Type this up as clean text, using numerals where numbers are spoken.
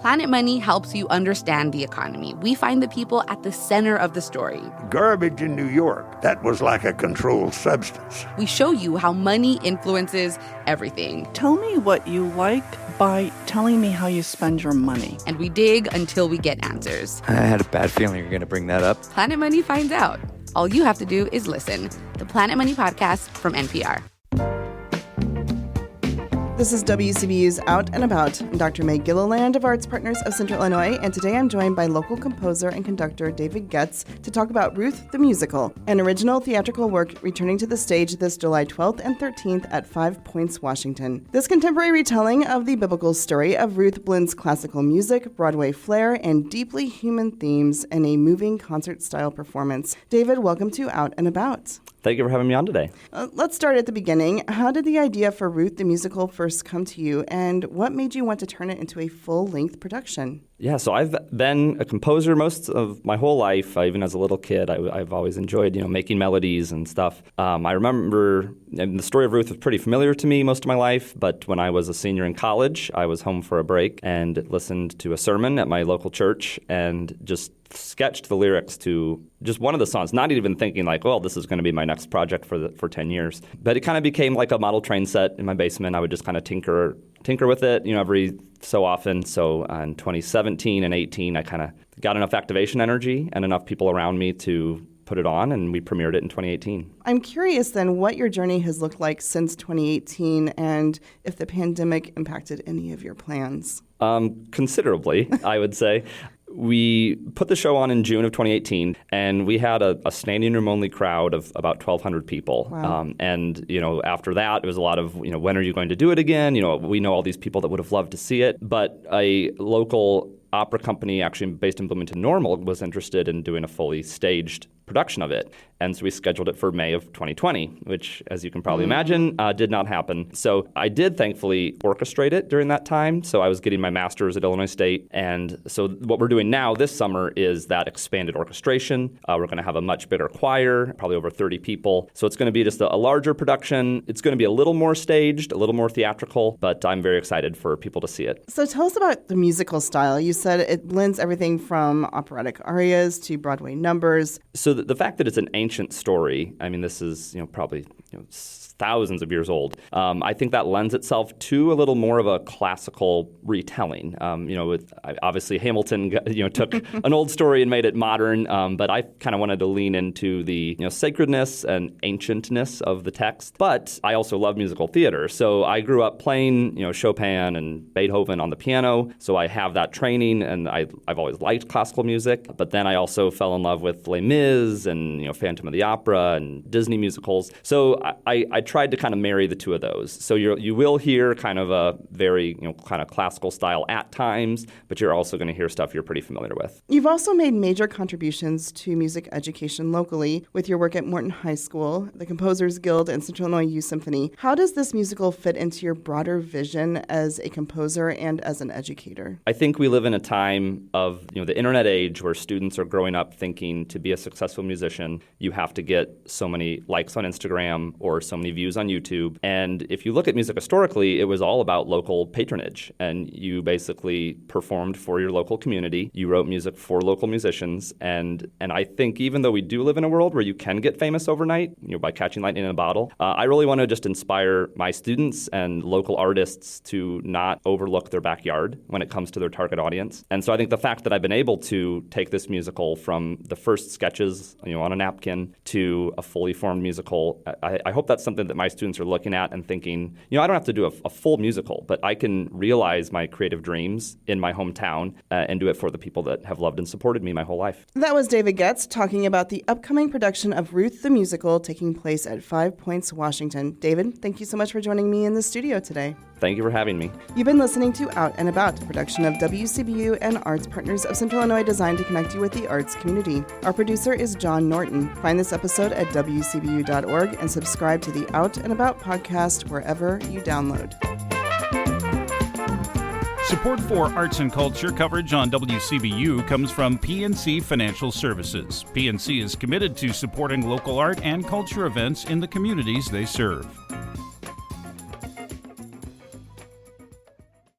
Planet Money helps you understand the economy. We find the people at the center of the story. Garbage in New York, that was like a controlled substance. We show you how money influences everything. Tell me what you like by telling me how you spend your money. And we dig until we get answers. I had a bad feeling you were going to bring that up. Planet Money finds out. All you have to do is listen. The Planet Money Podcast from NPR. This is WCBU's Out and About. I'm Dr. May Gilliland of Arts Partners of Central Illinois, and today I'm joined by local composer and conductor David Getz to talk about Ruth the Musical, an original theatrical work returning to the stage this July 12th and 13th at 5 Points, Washington. This contemporary retelling of the biblical story of Ruth blends classical music, Broadway flair, and deeply human themes in a moving concert-style performance. David, welcome to Out and About. Thank you for having me on today. Let's start at the beginning. How did the idea for Ruth the Musical first come to you, and what made you want to turn it into a full-length production? Yeah, so I've been a composer most of my whole life. Even as a little kid, I've always enjoyed, making melodies and stuff. I remember, and the story of Ruth was pretty familiar to me most of my life, but when I was a senior in college, I was home for a break and listened to a sermon at my local church and just sketched the lyrics to just one of the songs, not even thinking like, well, this is going to be my next project for 10 years. But it kind of became like a model train set in my basement. I would just kind of tinker with it, every so often. So in 2017 and 18, I kind of got enough activation energy and enough people around me to put it on, and we premiered it in 2018. I'm curious then what your journey has looked like since 2018 and if the pandemic impacted any of your plans. Considerably, I would say. We put the show on in June of 2018, and we had a standing room only crowd of about 1,200 people. Wow. And after that, it was a lot of when are you going to do it again? We know all these people that would have loved to see it, but a local opera company actually based in Bloomington Normal was interested in doing a fully staged production of it. And so we scheduled it for May of 2020, which, as you can probably imagine, did not happen. So I did thankfully orchestrate it during that time. So I was getting my master's at Illinois State. And so what we're doing now this summer is that expanded orchestration. We're going to have a much bigger choir, probably over 30 people. So it's going to be just a larger production. It's going to be a little more staged, a little more theatrical, but I'm very excited for people to see it. So tell us about the musical style. You said it blends everything from operatic arias to Broadway numbers. So the fact that it's an ancient story, I mean, this is probably thousands of years old. I think that lends itself to a little more of a classical retelling. Obviously Hamilton took an old story and made it modern, but I kind of wanted to lean into the sacredness and ancientness of the text. But I also love musical theater, so I grew up playing Chopin and Beethoven on the piano. So I have that training, and I've always liked classical music. But then I also fell in love with Les Mis and Phantom of the Opera and Disney musicals. So I tried to kind of marry the two of those. So you will hear kind of a very kind of classical style at times, but you're also going to hear stuff you're pretty familiar with. You've also made major contributions to music education locally with your work at Morton High School, the Composers Guild, and Central Illinois Youth Symphony. How does this musical fit into your broader vision as a composer and as an educator? I think we live in a time of the internet age where students are growing up thinking to be a successful musician, you have to get so many likes on Instagram or so many views on YouTube. And if you look at music historically, it was all about local patronage. And you basically performed for your local community. You wrote music for local musicians. And I think even though we do live in a world where you can get famous overnight, by catching lightning in a bottle, I really want to just inspire my students and local artists to not overlook their backyard when it comes to their target audience. And so I think the fact that I've been able to take this musical from the first sketches, on a napkin to a fully formed musical, I hope that's something that my students are looking at and thinking, I don't have to do a full musical, but I can realize my creative dreams in my hometown and do it for the people that have loved and supported me my whole life. That was David Getz talking about the upcoming production of Ruth the Musical taking place at 5 Points, Washington. David, thank you so much for joining me in the studio today. Thank you for having me. You've been listening to Out and About, a production of WCBU and Arts Partners of Central Illinois designed to connect you with the arts community. Our producer is John Norton. Find this episode at WCBU.org and subscribe to the Out and About podcast wherever you download. Support for arts and culture coverage on WCBU comes from PNC Financial Services. PNC is committed to supporting local art and culture events in the communities they serve.